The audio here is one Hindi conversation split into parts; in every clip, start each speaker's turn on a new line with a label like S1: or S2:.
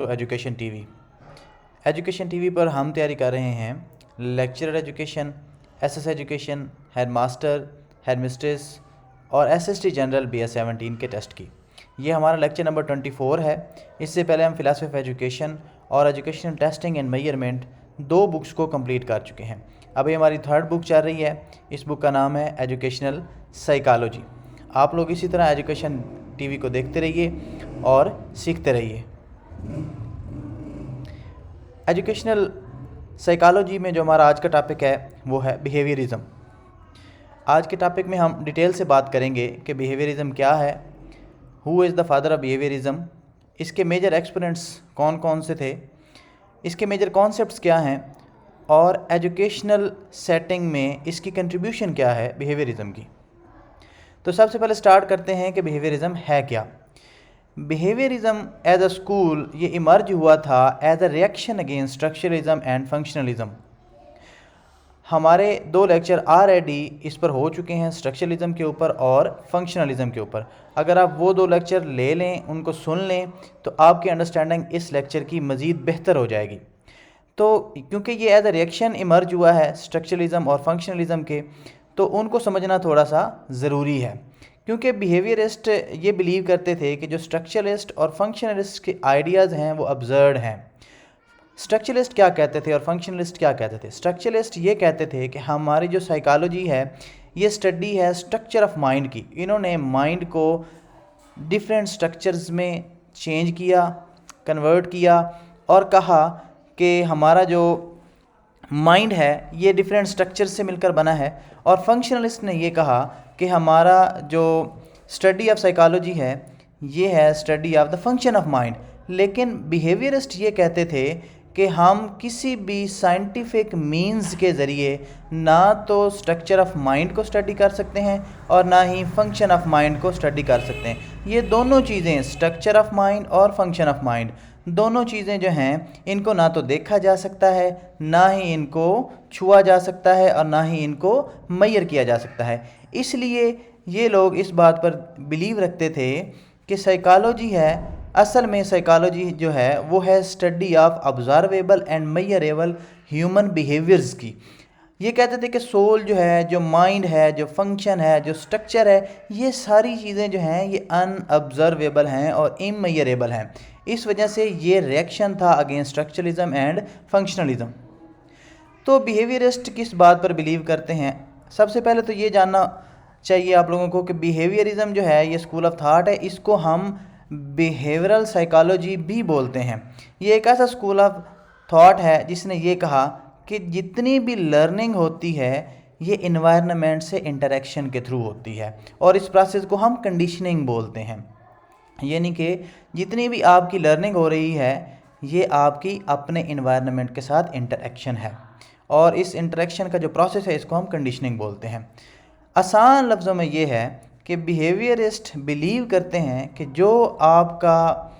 S1: तो एजुकेशन टीवी पर हम तैयारी कर रहे हैं lecturer education, SS education, headmaster, headmistress और एसएसटी जनरल BS17 के टेस्ट की। ये हमारा लेक्चर नंबर 24 है। इससे पहले हम फिलॉसफी ऑफ एजुकेशन और educational testing and measurement 2 books को कंप्लीट कर चुके हैं। अभी हमारी 3rd बुक चल रही है। इस बुक का नाम है एजुकेशनल साइकोलॉजी। आप लोग इसी तरह एजुकेशन टीवी को देखते रहिए और सीखते रहिए। एजुकेशनल साइकोलॉजी में जो हमारा आज का टॉपिक है वो है बिहेवियरिज्म। आज के टॉपिक में हम डिटेल से बात करेंगे कि बिहेवियरिज्म क्या है, who is the father of behaviourism, इसके मेजर एक्सपोनेंट्स कौन कौन से थे, इसके मेजर कॉन्सेप्ट्स क्या हैं और एजुकेशनल सेटिंग में इसकी कंट्रीब्यूशन क्या है बिहेवियरिज्म की। तो सबसे पहले स्टार्ट करते हैं कि बिहेवियरिज्म है क्या। बिहेवियरिज्म एज अ स्कूल ये इमर्ज हुआ था as a reaction against structuralism and functionalism. हमारे 2 लेक्चर ऑलरेडी इस पर हो चुके हैं, स्ट्रक्चरलिज्म के ऊपर और फंक्शनलिज्म के ऊपर। अगर आप वो 2 लेक्चर ले लें, उनको सुन लें, तो आपकी अंडरस्टैंडिंग इस लेक्चर की मज़ीद बेहतर हो जाएगी। तो क्योंकि ये एज अ रिएक्शन इमर्ज हुआ है स्ट्रक्चरलिज्म और फंक्शनलिज्म के, तो उनको समझना थोड़ा सा ज़रूरी है। क्योंकि बिहेवियरिस्ट ये बिलीव करते थे कि जो स्ट्रक्चरलिस्ट और फंक्शनलिस्ट के आइडियाज़ हैं वो अब्सर्ड हैं। स्ट्रक्चरलिस्ट क्या कहते थे और फंक्शनलिस्ट क्या कहते थे? स्ट्रक्चरलिस्ट ये कहते थे कि हमारी जो साइकोलॉजी है ये स्टडी है स्ट्रक्चर ऑफ माइंड की। इन्होंने माइंड को डिफरेंट स्ट्रक्चर्स में चेंज किया, कन्वर्ट किया और कहा कि हमारा जो माइंड है ये डिफरेंट स्ट्रक्चर्स से मिलकर बना है। और फंक्शनलिस्ट ने ये कहा कि हमारा जो स्टडी ऑफ साइकोलॉजी है ये है study of the function of mind. लेकिन बिहेवियरिस्ट ये कहते थे कि हम किसी भी साइंटिफिक मींस के ज़रिए ना तो स्ट्रक्चर ऑफ माइंड को स्टडी कर सकते हैं और ना ही फंक्शन ऑफ माइंड को स्टडी कर सकते हैं। ये दोनों चीज़ें, स्ट्रक्चर ऑफ माइंड और फंक्शन ऑफ माइंड, दोनों चीज़ें जो हैं इनको ना तो देखा जा सकता है, ना ही इनको छुआ जा सकता है और ना ही इनको मेजर किया जा सकता है। इसलिए ये लोग इस बात पर बिलीव रखते थे कि साइकोलॉजी है, असल में साइकोलॉजी जो है वो है study of observable and measurable human behaviours की। ये कहते थे कि सोल जो है, जो माइंड है, जो फंक्शन है, जो स्ट्रक्चर है, ये सारी चीज़ें जो हैं ये अनऑब्जर्वेबल हैं और इमेजरेबल हैं। इस वजह से ये रिएक्शन था अगेंस्ट स्ट्रक्चरलिज्म एंड फंक्शनलिज्म। तो बिहेवियरिस्ट किस बात पर बिलीव करते हैं? सबसे पहले तो ये जानना चाहिए आप लोगों को कि बिहेवियरिज्म जो है ये स्कूल ऑफ थाट है। इसको हम बिहेवियरल साइकोलॉजी भी बोलते हैं। ये एक ऐसा स्कूल ऑफ थॉट है जिसने ये कहा कि जितनी भी लर्निंग होती है ये इन्वायरमेंट से इंटरेक्शन के थ्रू होती है और इस प्रोसेस को हम कंडीशनिंग बोलते हैं। यानी कि जितनी भी आपकी लर्निंग हो रही है ये आपकी अपने इन्वायरमेंट के साथ इंटरेक्शन है और इस इंटरेक्शन का जो प्रोसेस है इसको हम कंडीशनिंग बोलते हैं। आसान लफ्ज़ों में ये है कि बिहेवियरिस्ट बिलीव करते हैं कि जो आपका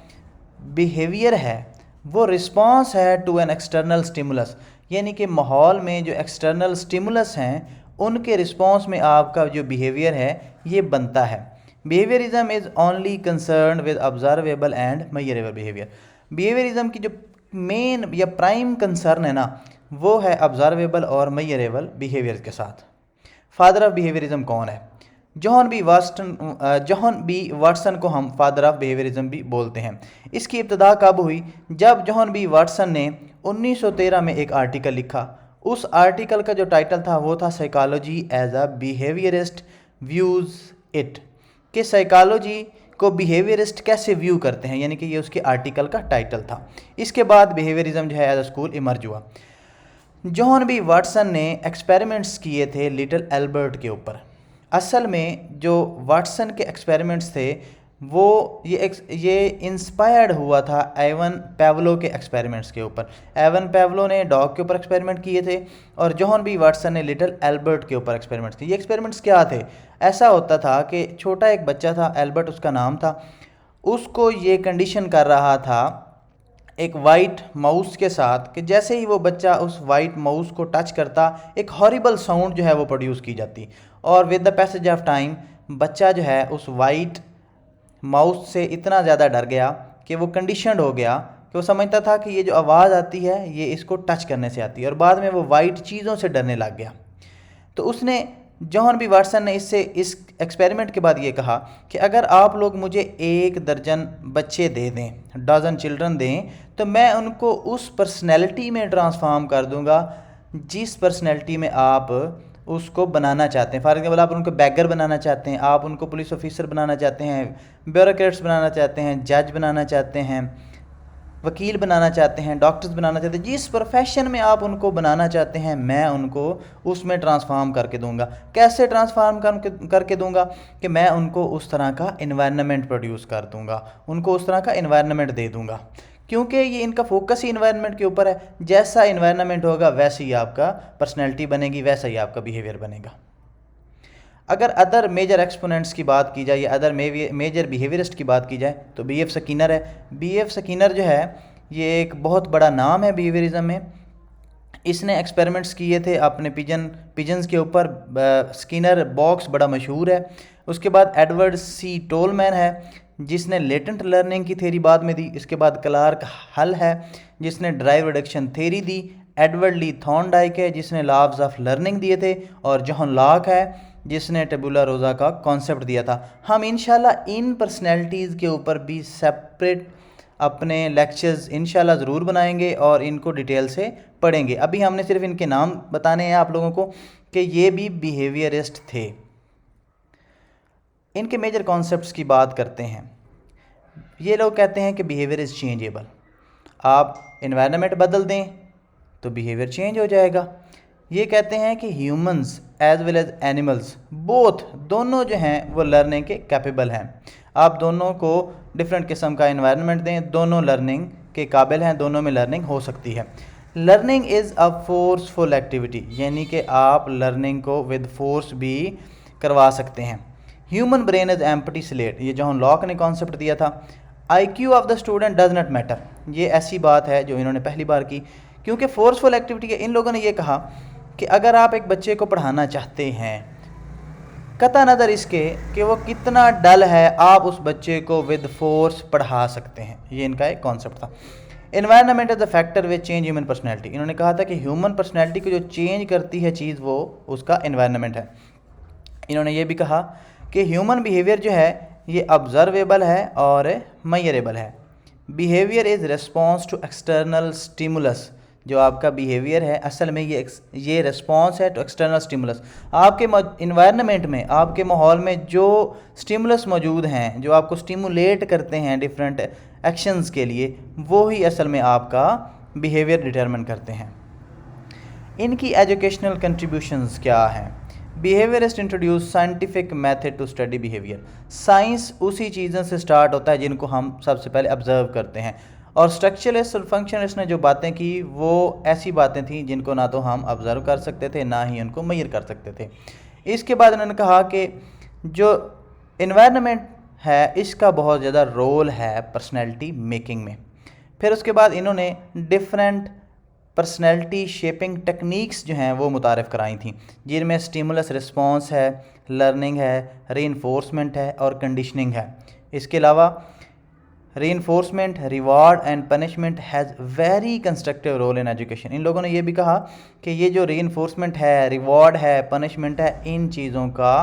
S1: बिहेवियर है वो रिस्पॉन्स है टू एन एक्सटर्नल स्टिमुलस। यानी कि माहौल में जो एक्सटर्नल स्टिमुलस हैं उनके रिस्पॉन्स में आपका जो बिहेवियर है ये बनता है। Behaviourism is only concern with observable and measurable behaviour. Behaviourism की जो मेन या प्राइम कंसर्न है ना वो है ऑब्जर्वेबल और मेजरेबल बिहेवियर के साथ। फादर ऑफ बिहेवियरिज्म कौन है? जॉन बी वाटसन को हम फादर ऑफ बिहेवियरिज्म भी बोलते हैं। इसकी इब्तिदा कब हुई? जब जॉन बी वाटसन ने 1913 में एक आर्टिकल लिखा। उस आर्टिकल का जो टाइटल था वो था psychology as a behaviourist views it, कि साइकोलॉजी को बिहेवियरिस्ट कैसे व्यू करते हैं, यानी कि ये उसके आर्टिकल का टाइटल था। इसके बाद बिहेवियरिज्म जो है एज अ स्कूल इमर्ज हुआ। जॉन बी वाटसन ने एक्सपेरिमेंट्स किए थे लिटिल एल्बर्ट के ऊपर। असल में जो वाटसन के एक्सपेरिमेंट्स थे वो ये इंस्पायर्ड हुआ था एवन पेवलो के एक्सपेरिमेंट्स के ऊपर। एवन पेवलो ने डॉग के ऊपर एक्सपेरिमेंट किए थे और जॉन बी वाटसन ने लिटिल एल्बर्ट के ऊपर एक्सपेरिमेंट्स किए। ये एक्सपेरिमेंट्स क्या थे? ऐसा होता था कि छोटा एक बच्चा था, एल्बर्ट उसका नाम था, उसको ये कंडीशन कर रहा था एक वाइट माउस के साथ कि जैसे ही वो बच्चा उस वाइट माउस को टच करता एक हॉरिबल साउंड जो है वो प्रोड्यूस की जाती। और with the passage of time बच्चा जो है उस वाइट माउस से इतना ज़्यादा डर गया कि वो कंडीशनड हो गया कि वो समझता था कि ये जो आवाज़ आती है ये इसको टच करने से आती है, और बाद में वो वाइट चीज़ों से डरने लग गया। तो उसने जॉन बी वाटसन ने इस एक्सपेरिमेंट के बाद ये कहा कि अगर आप लोग मुझे 1 दर्जन बच्चे दे दें, डजन चिल्ड्रन दें, तो मैं उनको उस पर्सनैलिटी में ट्रांसफॉर्म कर दूंगा जिस पर्सनैलिटी में आप उसको बनाना चाहते हैं। फॉर एग्जाम्पल, आप उनको बैगर बनाना चाहते हैं, आप उनको पुलिस ऑफिसर बनाना चाहते हैं, ब्यूरोक्रेट्स बनाना चाहते हैं, जज बनाना चाहते हैं, वकील बनाना चाहते हैं, डॉक्टर्स बनाना चाहते हैं, जिस प्रोफेशन में आप उनको बनाना चाहते हैं मैं उनको उसमें ट्रांसफॉर्म करके दूंगा। कैसे ट्रांसफॉर्म करके दूंगा कि मैं उनको उस तरह का इन्वायरमेंट प्रोड्यूस कर दूंगा, उनको उस तरह का इन्वायरमेंट दे दूंगा, क्योंकि ये इनका फोकस ही इन्वायरमेंट के ऊपर है। जैसा इन्वायरमेंट होगा वैसे ही आपका पर्सनैलिटी बनेगी, वैसा ही आपका बिहेवियर बनेगा। अगर अदर मेजर एक्सपोनेंट्स की बात की जाए या अदर मेजर बिहेवियरिस्ट की बात की जाए तो बी एफ स्किनर है। बी एफ स्किनर जो है ये एक बहुत बड़ा नाम है बिहेवियरिज्म में। इसने एक्सपेरिमेंट्स किए थे अपने पिजन्स के ऊपर। स्किनर बॉक्स बड़ा मशहूर है। उसके बाद एडवर्ड सी टोलमैन है जिसने लेटेंट लर्निंग की थेरी बाद में दी। इसके बाद क्लार्क हल है जिसने ड्राइव रिडक्शन थेरी दी। एडवर्ड ली थॉर्नडाइक है जिसने लॉज ऑफ लर्निंग दिए थे, और जॉन लॉक है जिसने टेबुला रोज़ा का कॉन्सेप्ट दिया था। हम इंशाल्लाह इन पर्सनैलिटीज़ के ऊपर भी सेपरेट अपने लेक्चर्स इंशाल्लाह ज़रूर बनाएंगे और इनको डिटेल से पढ़ेंगे। अभी हमने सिर्फ इनके नाम बताने हैं आप लोगों को कि ये भी बिहेवियरिस्ट थे। इनके मेजर कॉन्सेप्ट्स की बात करते हैं। ये लोग कहते हैं कि बिहेवियर इज़ चेंजेबल। आप इन्वायरमेंट बदल दें तो बिहेवियर चेंज हो जाएगा। ये कहते हैं कि humans as well as animals both दोनों जो हैं वो लर्निंग के कैपेबल हैं। आप दोनों को डिफरेंट किस्म का इन्वायरमेंट दें, दोनों लर्निंग के काबिल हैं, दोनों में लर्निंग हो सकती है। Learning is a forceful activity, यानी कि आप लर्निंग को विद फोर्स भी करवा सकते हैं। Human brain is empty slate, ये जॉन लॉक ने कॉन्सेप्ट दिया था। IQ of the student does not matter, ये ऐसी बात है जो इन्होंने पहली बार की, क्योंकि फोर्सफुल एक्टिविटी है। इन लोगों ने ये कहा कि अगर आप एक बच्चे को पढ़ाना चाहते हैं, कता नज़र इसके कि वो कितना डल है, आप उस बच्चे को विद फोर्स पढ़ा सकते हैं। ये इनका एक कॉन्सेप्ट था। Environment is the factor which change human personality, इन्होंने कहा था कि ह्यूमन पर्सनैलिटी को जो चेंज करती है चीज़ वो उसका इन्वायरमेंट है। इन्होंने ये भी कहा कि ह्यूमन बिहेवियर जो है ये ऑब्जर्वेबल है और मेजरेबल है। Behaviour is response to external stimulus, जो आपका बिहेवियर है असल में ये रिस्पॉन्स है टू एक्सटर्नल स्टिमुलस। आपके इन्वायरमेंट में, आपके माहौल में जो स्टिमुलस मौजूद हैं, जो आपको स्टिमुलेट करते हैं डिफरेंट एक्शंस के लिए, वो ही असल में आपका बिहेवियर डिटरमिन करते हैं। इनकी एजुकेशनल कंट्रीब्यूशंस क्या हैं? Behaviourist introduce scientific method to study behaviour. Science उसी चीज़ों से स्टार्ट होता है जिनको हम सबसे पहले ऑब्जर्व करते हैं, और स्ट्रक्चरलिस्ट और फंक्शनलिस्ट ने जो बातें की वो ऐसी बातें थी जिनको ना तो हम ऑब्जर्व कर सकते थे ना ही उनको मेजर कर सकते थे। इसके बाद उन्होंने कहा कि जो इन्वायरमेंट है इसका बहुत ज़्यादा रोल है पर्सनैलिटी मेकिंग में। फिर उसके बाद इन्होंने डिफरेंट पर्सनैलिटी शेपिंग टेक्निक्स जो हैं वो मुतारिफ़ कराई थी, जिनमें स्टिमुलस रिस्पॉन्स है, लर्निंग है, रीइंफोर्समेंट है और कंडीशनिंग है। इसके अलावा reinforcement, reward and punishment has very constructive role in education. इन लोगों ने ये भी कहा कि ये जो रीइंफोर्समेंट है, रिवार्ड है, पनिशमेंट है, इन चीज़ों का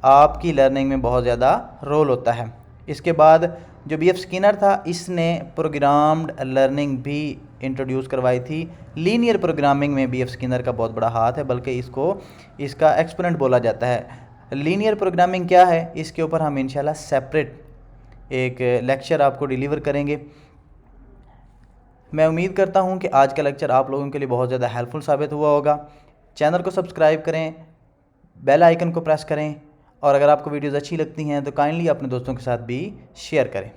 S1: आपकी लर्निंग में बहुत ज़्यादा रोल होता है। इसके बाद जो बी एफ स्किनर था इसने प्रोग्राम्ड लर्निंग भी इंट्रोड्यूस करवाई थी। लीनियर प्रोग्रामिंग में बी एफ स्किनर का बहुत बड़ा हाथ है, बल्कि इसका एक्सपोनेंट बोला जाता है। लीनियर प्रोग्रामिंग क्या है इसके ऊपर हम इंशाल्लाह सेपरेट एक लेक्चर आपको डिलीवर करेंगे। मैं उम्मीद करता हूं कि आज का लेक्चर आप लोगों के लिए बहुत ज़्यादा हेल्पफुल साबित हुआ होगा। चैनल को सब्सक्राइब करें, बेल आइकन को प्रेस करें, और अगर आपको वीडियोज़ अच्छी लगती हैं तो काइंडली अपने दोस्तों के साथ भी शेयर करें।